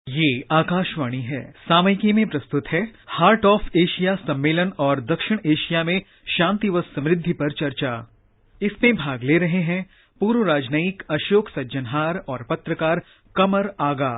ये आकाशवाणी है। सामयिकी में प्रस्तुत है हार्ट ऑफ एशिया सम्मेलन और दक्षिण एशिया में शांति व समृद्धि पर चर्चा। इसमें भाग ले रहे हैं पूर्व राजनयिक अशोक सज्जनहार और पत्रकार कमर आगा।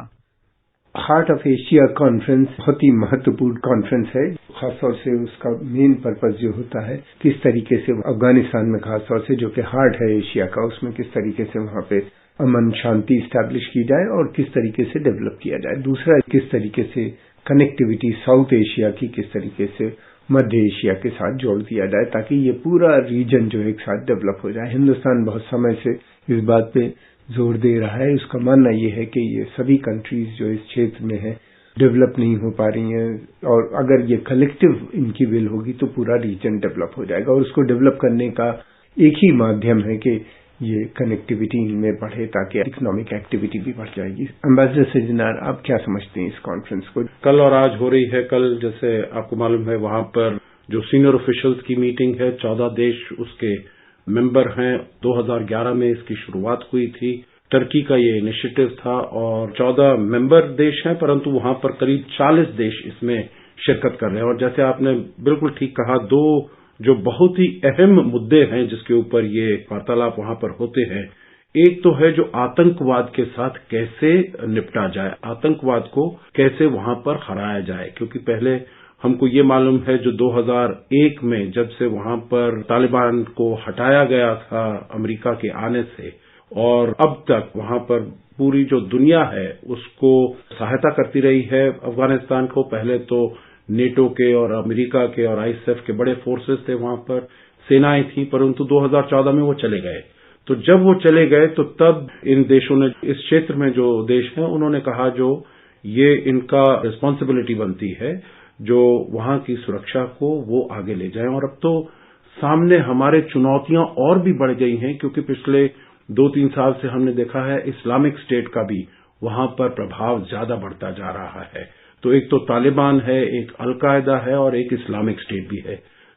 हार्ट ऑफ एशिया कॉन्फ्रेंस बहुत ही महत्वपूर्ण कॉन्फ्रेंस है। खासतौर से उसका मेन पर्पस जो होता है किस तरीके से अफगानिस्तान में खासतौर से जो कि हार्ट है एशिया का, उसमें किस तरीके से वहां पे अमन शांति स्टैब्लिश की जाए और किस तरीके से डेवलप किया जाए। दूसरा, किस तरीके से कनेक्टिविटी साउथ एशिया की किस तरीके से मध्य एशिया के साथ जोड़ दिया जाए ताकि ये पूरा रीजन जो एक साथ डेवलप हो जाए। हिंदुस्तान बहुत समय से इस बात पे जोर दे रहा है। उसका मानना ये है कि ये सभी कंट्रीज जो इस क्षेत्र में है डेवलप नहीं हो पा रही हैं और अगर ये कलेक्टिव इनकी विल होगी तो पूरा रीजन डेवलप हो जाएगा और उसको डेवलप करने का एक ही माध्यम है कि ये कनेक्टिविटी इनमें बढ़े ताकि इकोनॉमिक एक्टिविटी भी बढ़ जाएगी। एम्बेसडर सज्जनहार, आप क्या समझते हैं इस कॉन्फ्रेंस को? कल और आज हो रही है। कल जैसे आपको मालूम है वहां पर जो सीनियर ऑफिशियल्स की मीटिंग है, 14 देश उसके मेंबर हैं। 2011 में इसकी शुरुआत हुई थी। टर्की का ये इनिशिएटिव था और 14 मेंबर देश हैं, परंतु वहां पर करीब 40 देश इसमें शिरकत कर रहे हैं। और जैसे आपने बिल्कुल ठीक कहा, दो जो बहुत ही अहम मुद्दे हैं जिसके ऊपर ये वार्तालाप वहां पर होते हैं, एक तो है जो आतंकवाद के साथ कैसे निपटा जाए, आतंकवाद को कैसे वहां पर हराया जाए। क्योंकि पहले हमको ये मालूम है जो 2001 में जब से वहां पर तालिबान को हटाया गया था अमेरिका के आने से और अब तक वहां पर पूरी जो दुनिया है उसको सहायता करती रही है अफगानिस्तान को। पहले तो नेटो के और अमेरिका के और आईएसएफ के बड़े फोर्सेस थे वहां पर, सेनाएं थी, परंतु 2014 में वो चले गए। तो जब वो चले गए तो तब इन देशों ने, इस क्षेत्र में जो देश हैं, उन्होंने कहा जो ये इनका रिस्पांसिबिलिटी बनती है जो वहां की सुरक्षा को वो आगे ले जाएं। और अब तो सामने हमारे चुनौतियां और भी बढ़ गई हैं क्योंकि पिछले 2-3 साल से हमने देखा है इस्लामिक स्टेट का भी वहां पर प्रभाव ज्यादा बढ़ता जा रहा है। तो एक तो तालिबान है, एक अलकायदा है और एक इस्लामिक स्टेट भी है।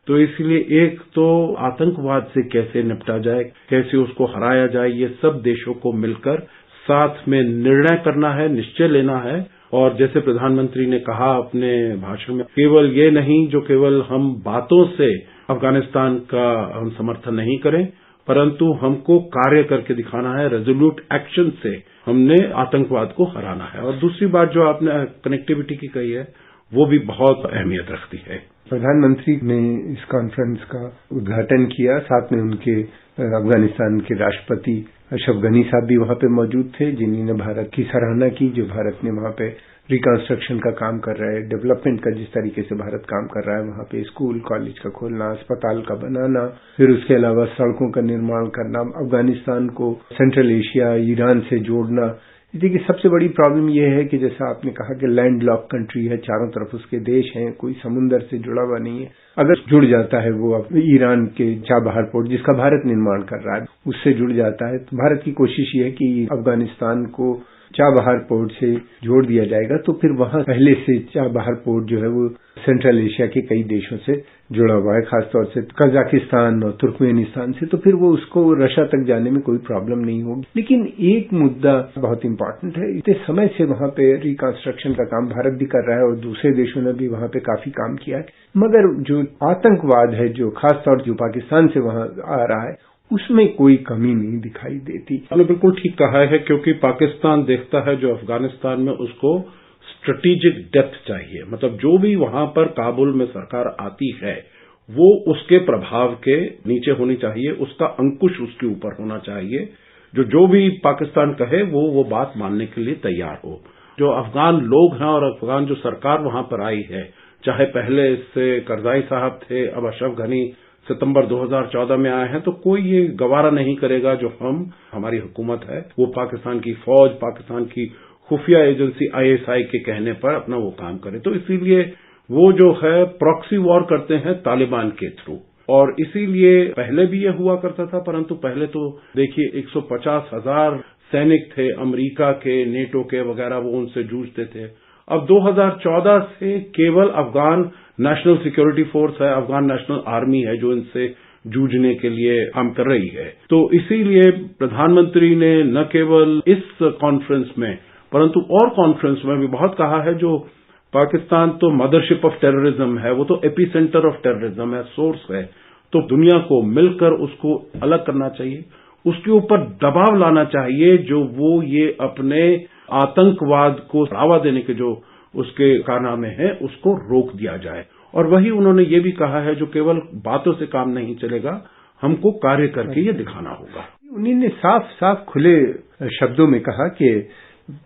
तो इसलिए एक तो आतंकवाद से कैसे निपटा जाए, कैसे उसको हराया जाए, ये सब देशों को मिलकर साथ में निर्णय करना है, निश्चय लेना है। और जैसे प्रधानमंत्री ने कहा अपने भाषण में, केवल ये नहीं जो केवल हम बातों से अफगानिस्तान का हम समर्थन नहीं करें, परंतु हमको कार्य करके दिखाना है, रेजोल्यूट एक्शन से हमने आतंकवाद को हराना है। और दूसरी बात जो आपने कनेक्टिविटी की कही है वो भी बहुत अहमियत रखती है। प्रधानमंत्री ने इस कॉन्फ्रेंस का उद्घाटन किया, साथ में उनके अफगानिस्तान के राष्ट्रपति अशरफ गनी साहब भी वहां पे मौजूद थे जिन्होंने भारत की सराहना की, जो भारत ने वहां पे रिकंस्ट्रक्शन का काम कर रहा है, डेवलपमेंट का जिस तरीके से भारत काम कर रहा है वहां पे स्कूल कॉलेज का खोलना, अस्पताल का बनाना, फिर उसके अलावा सड़कों का निर्माण करना, अफगानिस्तान को सेंट्रल एशिया ईरान से जोड़ना। देखिए, सबसे बड़ी प्रॉब्लम यह है कि जैसा आपने कहा कि लैंड लॉक कंट्री है, चारों तरफ उसके देश हैं, कोई समुंदर से जुड़ा हुआ नहीं है। अगर जुड़ जाता है वो ईरान के चाबहार पोर्ट जिसका भारत निर्माण कर रहा है उससे जुड़ जाता है, तो भारत की कोशिश ये है कि अफगानिस्तान को चाबहार पोर्ट से जोड़ दिया जाएगा तो फिर वहां पहले से चाबहार पोर्ट जो है वो सेंट्रल एशिया के कई देशों से जुड़ा हुआ है, खासतौर से कजाकिस्तान और तुर्कमेनिस्तान से, तो फिर वो उसको रशिया तक जाने में कोई प्रॉब्लम नहीं होगी। लेकिन एक मुद्दा बहुत इंपॉर्टेंट है, इतने समय से वहां पे रिकंस्ट्रक्शन का काम भारत भी कर रहा है और दूसरे देशों ने भी वहां पे काफी काम किया है, मगर जो आतंकवाद है जो खासतौर से जो पाकिस्तान से वहां आ रहा है उसमें कोई कमी नहीं दिखाई देती। आपने बिल्कुल ठीक कहा है क्योंकि पाकिस्तान देखता है जो अफगानिस्तान में उसको स्ट्रेटेजिक डेप्थ चाहिए। मतलब जो भी वहां पर काबुल में सरकार आती है वो उसके प्रभाव के नीचे होनी चाहिए, उसका अंकुश उसके ऊपर होना चाहिए। जो भी पाकिस्तान कहे वो बात मानने के लिए तैयार हो। जो अफगान लोग हैं और अफगान जो सरकार वहां पर आई है, चाहे पहले इससे करजाई साहब थे, अब अशरफ गनी सितंबर 2014 में आए हैं, तो कोई ये गवारा नहीं करेगा जो हमारी हुकूमत है वो पाकिस्तान की फौज, पाकिस्तान की खुफिया एजेंसी आईएसआई के कहने पर अपना वो काम करे। तो इसीलिए वो जो है प्रॉक्सी वॉर करते हैं तालिबान के थ्रू, और इसीलिए पहले भी ये हुआ करता था, परंतु पहले तो देखिए 150,000 सैनिक थे अमेरिका के, नेटो के वगैरह, वो उनसे जूझते थे। अब 2014 से केवल अफगान नेशनल सिक्योरिटी फोर्स है, अफगान नेशनल आर्मी है जो इनसे जूझने के लिए काम कर रही है। तो इसीलिए प्रधानमंत्री ने न केवल इस कॉन्फ्रेंस में परंतु और कॉन्फ्रेंस में भी बहुत कहा है जो पाकिस्तान तो मदरशिप ऑफ टेररिज्म है, वो तो एपी सेंटर ऑफ टेररिज्म है, सोर्स है, तो दुनिया को मिलकर उसको अलग करना चाहिए, उसके ऊपर दबाव लाना चाहिए जो वो ये अपने आतंकवाद को बढ़ावा देने के जो उसके कारनामे हैं उसको रोक दिया जाए। और वही उन्होंने ये भी कहा है जो केवल बातों से काम नहीं चलेगा, हमको कार्य करके ये दिखाना होगा। उन्होंने साफ साफ खुले शब्दों में कहा कि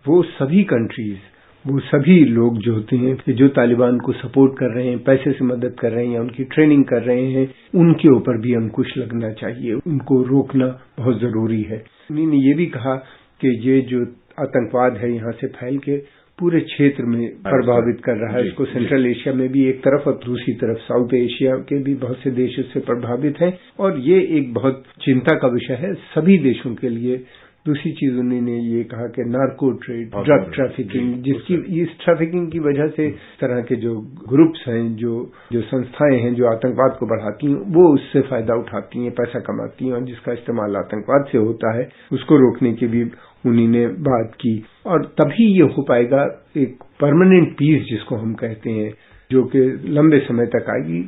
वो सभी कंट्रीज, वो सभी लोग जो होते हैं कि जो तालिबान को सपोर्ट कर रहे हैं, पैसे से मदद कर रहे हैं या उनकी ट्रेनिंग कर रहे हैं, उनके ऊपर भी अंकुश लगना चाहिए, उनको रोकना बहुत जरूरी है। उन्होंने ये भी कहा कि ये जो आतंकवाद है यहाँ से फैल के पूरे क्षेत्र में प्रभावित कर रहा है, इसको सेंट्रल एशिया में भी एक तरफ और दूसरी तरफ साउथ एशिया के भी बहुत से देश इससे प्रभावित हैं और ये एक बहुत चिंता का विषय है सभी देशों के लिए। दूसरी चीज उन्होंने ये कहा कि नार्को ट्रेड, ड्रग ट्रैफिकिंग, जिसकी इस ट्रैफिकिंग की वजह से तरह के जो ग्रुप्स हैं, जो संस्थाएं हैं जो आतंकवाद को बढ़ाती हैं, वो उससे फायदा उठाती हैं, पैसा कमाती हैं और जिसका इस्तेमाल आतंकवाद से होता है, उसको रोकने की भी उन्होंने बात की। और तभी ये हो पाएगा एक परमानेंट पीस जिसको हम कहते हैं, जो कि लंबे समय तक आएगी,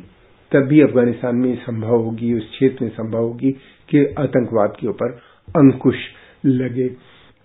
तभी अफगानिस्तान में संभव होगी, उस क्षेत्र में संभव होगी कि आतंकवाद के ऊपर अंकुश लगे।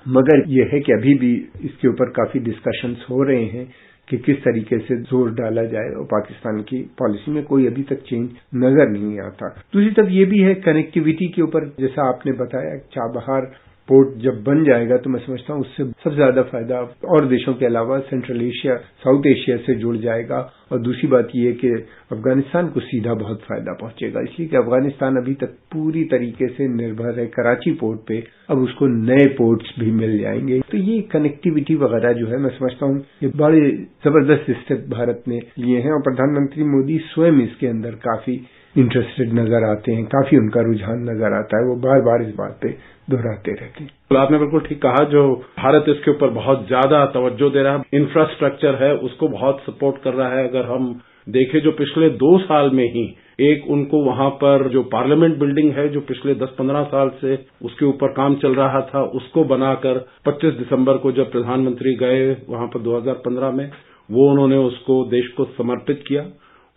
मगर यह है कि अभी भी इसके ऊपर काफी डिस्कशंस हो रहे हैं कि किस तरीके से जोर डाला जाए और पाकिस्तान की पॉलिसी में कोई अभी तक चेंज नजर नहीं आता। दूसरी तरफ ये भी है कनेक्टिविटी के ऊपर, जैसा आपने बताया चाबहार पोर्ट जब बन जाएगा तो मैं समझता हूँ उससे सबसे ज्यादा फायदा और देशों के अलावा सेंट्रल एशिया, साउथ एशिया से जुड़ जाएगा। और दूसरी बात यह कि अफगानिस्तान को सीधा बहुत फायदा पहुंचेगा, इसलिए कि अफगानिस्तान अभी तक पूरी तरीके से निर्भर है कराची पोर्ट पे, अब उसको नए पोर्ट्स भी मिल जाएंगे। तो ये कनेक्टिविटी वगैरह जो है, मैं समझता हूँ ये बड़े जबरदस्त स्टेप भारत ने लिए हैं और प्रधानमंत्री मोदी स्वयं इसके अंदर काफी इंटरेस्टेड नजर आते हैं, काफी उनका रुझान नजर आता है, वो बार बार इस बात पे दोहराते रहते हैं। तो आपने बिल्कुल ठीक कहा, जो भारत इसके ऊपर बहुत ज्यादा तवज्जो दे रहा है, इंफ्रास्ट्रक्चर है उसको बहुत सपोर्ट कर रहा है। अगर हम देखें जो पिछले 2 साल में ही एक उनको वहां पर जो पार्लियामेंट बिल्डिंग है जो पिछले 10-15 साल से उसके ऊपर काम चल रहा था, उसको बनाकर 25 दिसंबर को जब प्रधानमंत्री गए वहां पर 2015 में, वो उन्होंने उसको देश को समर्पित किया।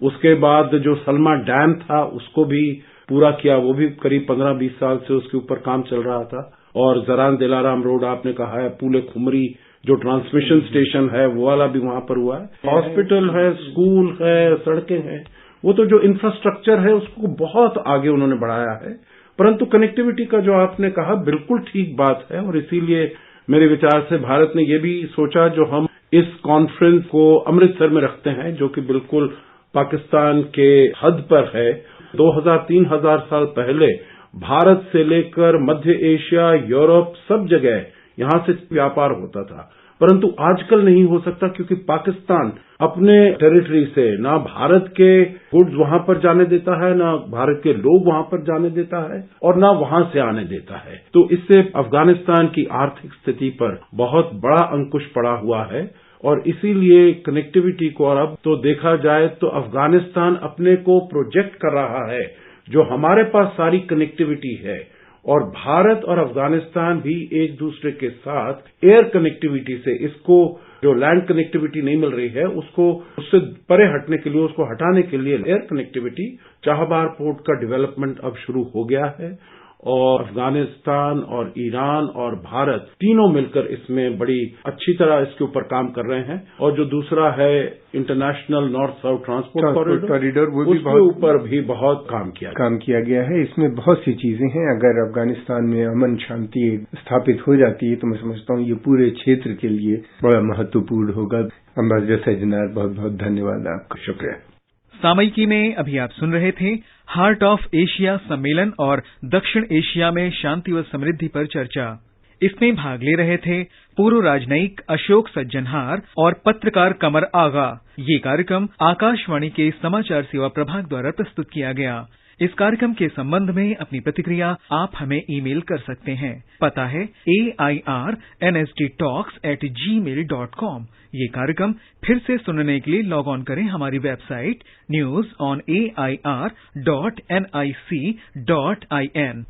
उसके बाद जो सलमा डैम था उसको भी पूरा किया, वो भी करीब 15-20 साल से उसके ऊपर काम चल रहा था। और जरान दिलाराम रोड आपने कहा है, पूले खुमरी जो ट्रांसमिशन स्टेशन है वो वाला भी वहां पर हुआ है, हॉस्पिटल है, स्कूल है, सड़कें हैं, वो तो जो इंफ्रास्ट्रक्चर है उसको बहुत आगे उन्होंने बढ़ाया है। परंतु कनेक्टिविटी का जो आपने कहा बिल्कुल ठीक बात है और इसीलिए मेरे विचार से भारत ने ये भी सोचा जो हम इस कॉन्फ्रेंस को अमृतसर में रखते हैं जो कि बिल्कुल पाकिस्तान के हद पर है। 2000-3000 साल पहले भारत से लेकर मध्य एशिया, यूरोप, सब जगह यहां से व्यापार होता था, परंतु आजकल नहीं हो सकता क्योंकि पाकिस्तान अपने टेरिटरी से ना भारत के गुड्स वहां पर जाने देता है, ना भारत के लोग वहां पर जाने देता है और ना वहां से आने देता है। तो इससे अफगानिस्तान की आर्थिक स्थिति पर बहुत बड़ा अंकुश पड़ा हुआ है और इसीलिए कनेक्टिविटी को, और अब तो देखा जाए तो अफगानिस्तान अपने को प्रोजेक्ट कर रहा है जो हमारे पास सारी कनेक्टिविटी है और भारत और अफगानिस्तान भी एक दूसरे के साथ एयर कनेक्टिविटी से, इसको जो लैंड कनेक्टिविटी नहीं मिल रही है उसको उससे परे हटने के लिए, उसको हटाने के लिए एयर कनेक्टिविटी, चाबहार पोर्ट का डेवलपमेंट अब शुरू हो गया है और अफगानिस्तान और ईरान और भारत तीनों मिलकर इसमें बड़ी अच्छी तरह इसके ऊपर काम कर रहे हैं। और जो दूसरा है international north south transport corridor, वो उसके ऊपर भी बहुत काम किया गया है। इसमें बहुत सी चीजें हैं, अगर अफगानिस्तान में अमन शांति स्थापित हो जाती है तो मैं समझता हूँ ये पूरे क्षेत्र के लिए बड़ा महत्वपूर्ण होगा। अम्बासडर सज्जनार, बहुत बहुत धन्यवाद आपका। शुक्रिया। सामयिकी में अभी आप सुन रहे थे हार्ट ऑफ एशिया सम्मेलन और दक्षिण एशिया में शांति व समृद्धि पर चर्चा। इसमें भाग ले रहे थे पूर्व राजनयिक अशोक सज्जनहार और पत्रकार कमर आगा। ये कार्यक्रम आकाशवाणी के समाचार सेवा प्रभाग द्वारा प्रस्तुत किया गया। इस कार्यक्रम के संबंध में अपनी प्रतिक्रिया आप हमें ईमेल कर सकते हैं। पता है airnsdtalks@gmail.com। ये कार्यक्रम फिर से सुनने के लिए लॉग ऑन करें हमारी वेबसाइट newsonair.nic.in।